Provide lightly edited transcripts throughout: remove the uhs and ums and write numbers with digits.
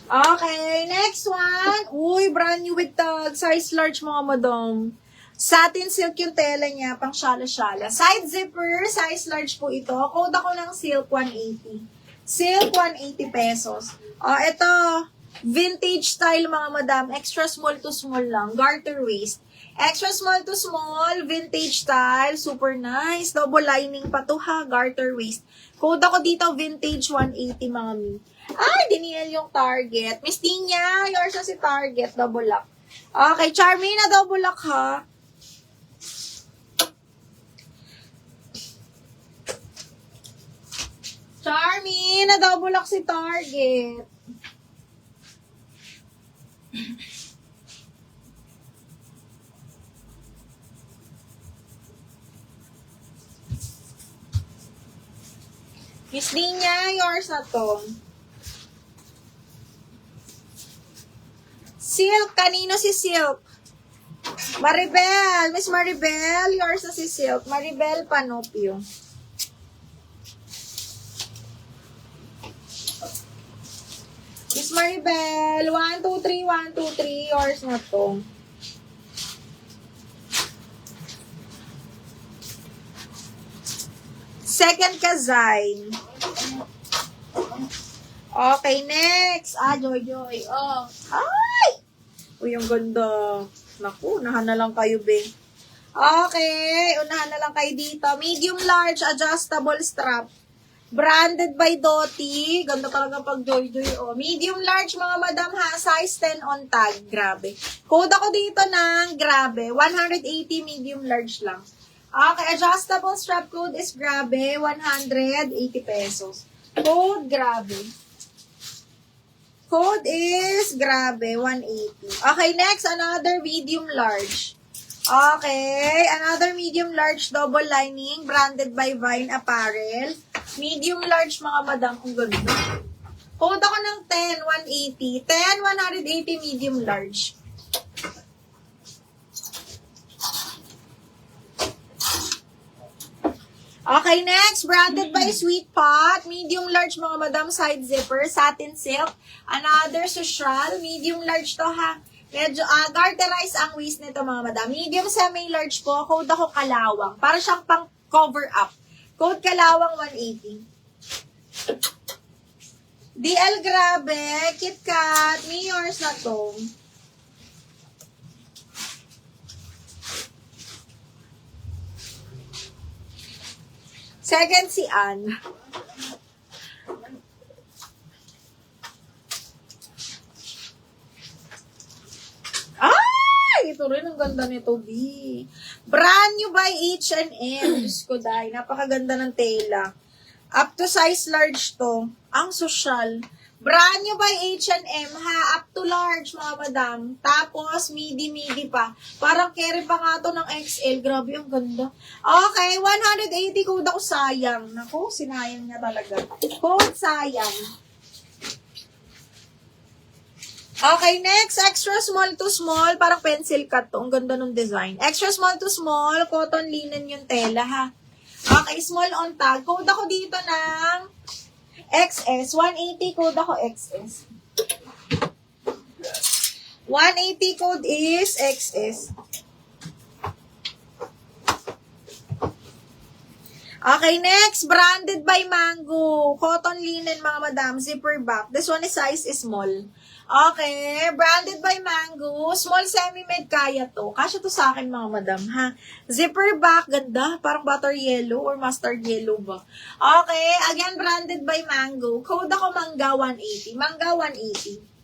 Okay, next one. Uy, brand new with tag. Size large mga madam. Satin silk yung tela niya, pang shala-shala. Side zipper, size large po ito. Code ako ng silk 180. Silk 180 pesos. Ito, vintage style mga madam. Extra small to small lang. Garter waist. Extra small to small, vintage style. Super nice. Double lining pa to ha. Garter waist. Code ako dito, vintage 180 mga mi. Ay, dinil yung Target. Miss Tina, yours na si Target. Double lock. Okay, Charmina, double lock ha. Charmina, double lock si Target. Miss Tina, yours na to. Silk, kanino si Silk? Maribel, Miss Maribel, yours na si Silk. Maribel Panopio. Miss Maribel, 1, 2, 3, 1, 2, 3, yours na to. Second Kazay. Okay, next. Joy. Oh. Ay! Uy, yung ganda. Naku, unahan na lang kayo, be. Okay, unahan na lang kayo dito. Medium large, adjustable strap. Branded by Doty. Ganda talaga pag Joy. Oh. Medium large, mga madam ha. Size 10 on tag. Grabe. Code ako dito ng, grabe, 180 medium large lang. Okay, adjustable strap code is grabe, 180 pesos. Code, grabe. Code is, grabe, 180. Okay, next, another medium large. Okay, another medium large double lining, branded by Vine Apparel. Medium large, mga madam, ang ganda. Code ako ng 10, 180. 10, 180 medium large. Okay, next, branded by Sweet Pot. Medium large, mga madam, side zipper, satin silk. Another social, medium large to ha. Medyo garterize ang waist nito, mga madam. Medium semi-large po, code ako kalawang. Para siyang pang cover up. Code kalawang 180. DL grabe, KitKat, me yours na to. Second si Ann. Ay! Ito rin ang ganda nito, B. Brand new by H&M. Diyos ko, dahil. Napakaganda ng tela. Up to size large to. Ang social. Brand new by H&M, ha? Up to large, mga madam. Tapos, midi pa. Parang carry pa nga to ng XL. Grabe, ang ganda. Okay, 180 code ako sayang. Naku, sinayang niya talaga. Code sayang. Okay, next. Extra small to small. Parang pencil cut to. Ang ganda ng design. Extra small to small. Cotton linen yung tela, ha? Okay, small on tag. Code ako dito ng XS. 180 code ako XS. 180 code is XS. Okay, next. Branded by Mango. Cotton linen, mga madam. Zipper back. This one is size is small. Okay. Branded by Mango. Small semi-med kaya to. Kasya to sa akin, mga madam, ha? Zipper back. Ganda. Parang butter yellow or mustard yellow ba? Okay. Again, branded by Mango. Code ako Mangga 180. Mangga 180.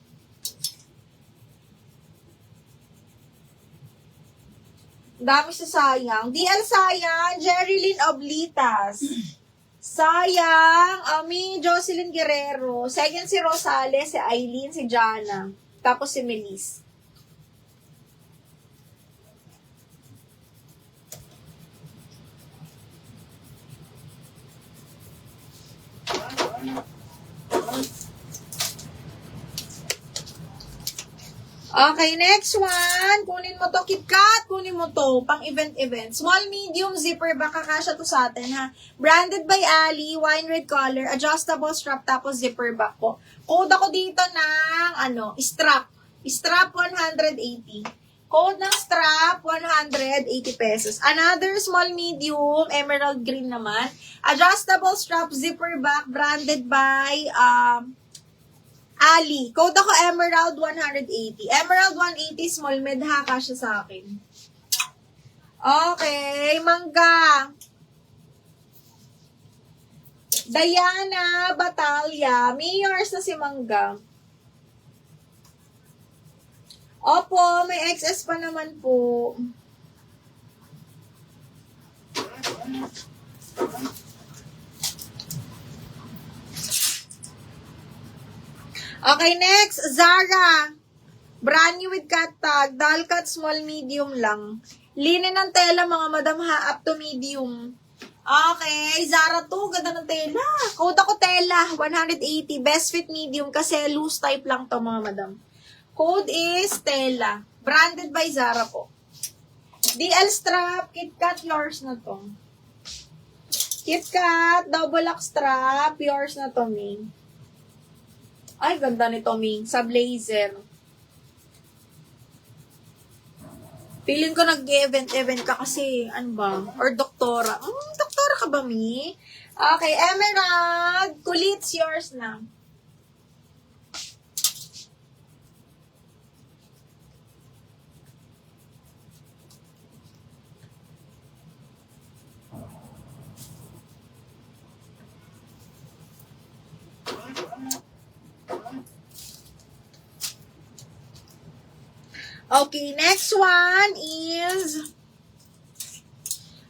Dami sa sayang. DL sayang. Jerilyn Oblitas. Sayang. Ami, Jocelyn Guerrero. Second si Rosales, si Aileen, si Jana. Tapos si Melis. Okay, next one. Kunin mo to, KitKat. Kunin mo to, pang event. Small, medium, zipper. Baka kasya to sa atin, ha? Branded by Ali, wine red color, adjustable strap, tapos zipper back po. Code ako dito ng, strap. Strap 180. Code ng strap, 180 pesos. Another small, medium, emerald green naman. Adjustable strap, zipper back, branded by, Ali. Code ako Emerald 180. Emerald 180, small med ha, kasya sa akin. Okay, mangga. Diana Batalya. May yours na si mangga. Opo, may XS pa naman po. Okay, next, Zara. Brand new with cut tag. Doll cut, small, medium lang. Linen ng tela, mga madam ha, up to medium. Okay, Zara to, ganda ng tela. Code ako tela, 180. Best fit medium kasi loose type lang to, mga madam. Code is tela. Branded by Zara po. DL strap, KitKat, yours na to. KitKat, double lock strap, yours na to, Ming. Ay, ganda nito, Ming. Sa blazer. Feeling ko nag-event ka kasi, ano ba? Or doktora. Doktora ka ba, Mi? Okay, Emerald. Kulits, yours na. Okay, next one is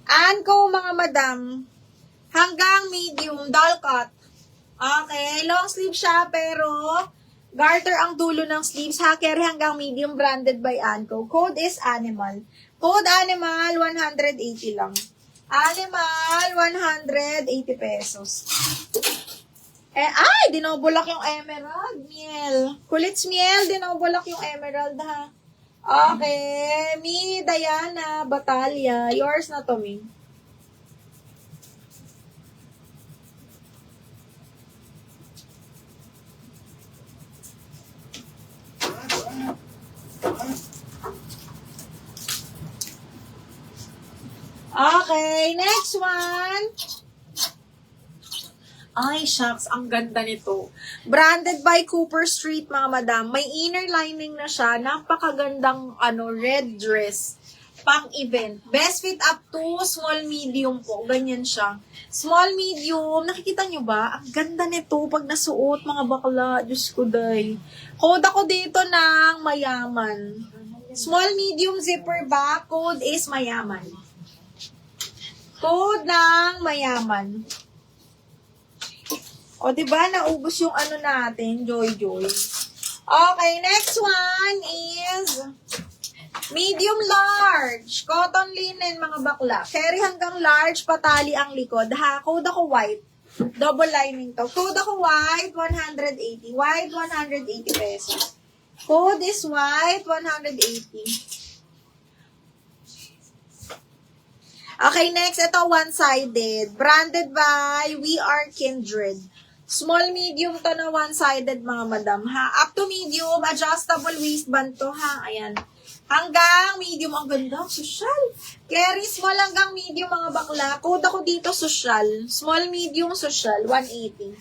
Anko, mga madam. Hanggang medium, doll cut. Okay, long sleeve siya, pero garter ang dulo ng sleeves. Ha, carry hanggang medium, branded by Anko. Code is Animal. Code Animal, 180 lang. Animal, 180 pesos. Ay, dinobulak yung emerald. Miel. Kulits miel, dinobulak yung emerald, ha. Okay, Mi Diana Batalya. Yours na to, Mi. Okay, next one. Ay, shucks, ang ganda nito. Branded by Cooper Street, mga madam. May inner lining na siya. Napakagandang, red dress. Pang-event. Best fit up to small medium po. Ganyan siya. Small medium. Nakikita nyo ba? Ang ganda nito pag nasuot, mga bakla. Diyos ko, day. Code ako dito ng mayaman. Small medium zipper back. Code is mayaman. Code ng mayaman. O, diba? Naubos yung natin. Joy. Okay, next one is medium large. Cotton linen, mga bakla. Carry hanggang large, patali ang likod. Ha, code ako white. Double lining to. Code ako white, 180. White, 180 pesos. Code is white, 180. Okay, next, ito one-sided. Branded by We Are Kindred. Small, medium to na one-sided, mga madam, ha? Up to medium, adjustable waistband to, ha? Ayan. Hanggang medium, ang ganda, social. Carry small hanggang medium, mga bakla. Code ako dito, social. Small, medium, social, 180.